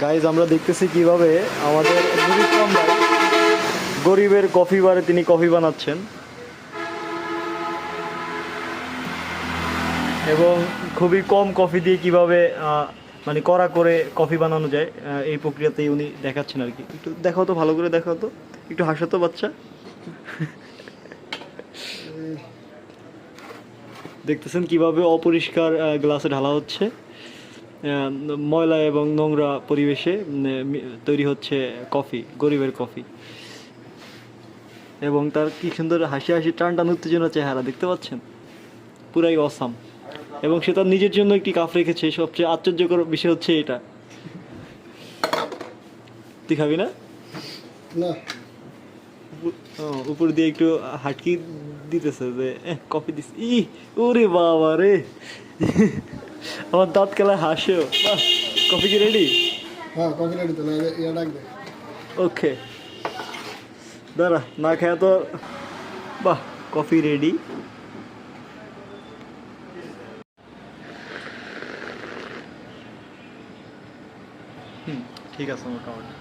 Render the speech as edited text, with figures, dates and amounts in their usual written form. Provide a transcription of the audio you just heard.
Guys আমরা দেখতেছি কিভাবে আমাদের নুরুল ভাই গরিবের কফি বারে তিনি কফি বানাচ্ছেন এবং খুবই কম কফি দিয়ে কিভাবে মানে কড়া করে কফি বানানো যায় এই প্রক্রিয়াতেই উনি দেখাচ্ছেন আর কি। একটু দেখাও তো, ভালো করে দেখাও তো, একটু হাসো তো বাচ্চা। দেখতেছেন কিভাবে অপরিষ্কার গ্লাসে ঢালা হচ্ছে, ময়লা এবং নোংরা পরিবেশে তৈরি হচ্ছে কফি, গরিবের কফি। এবং তার কি সুন্দর হাসি হাসি টান টান উত্তেজনা চেহারা দেখতে পাচ্ছেন, পুরাই অসাম। এবং সে তার নিজের জন্য একটি কাপ রেখেছে। সবচেয়ে আশ্চর্যকর বিষয় হচ্ছে এটা। তুই খাবি না? না, উপর দিয়ে একটু হাটকি দিতেছে যে কফি দিস। ওরে বাবা রে, আমার দাঁত খেলায় হাসেও। বাহ, কফি কি রেডি? হ্যাঁ কফি রেডি তো, না ইয়া ডাক দে। ওকে, দাঁড়া, না খায় তো। বাহ, কফি রেডি। ঠিক আছে মোটামুটি।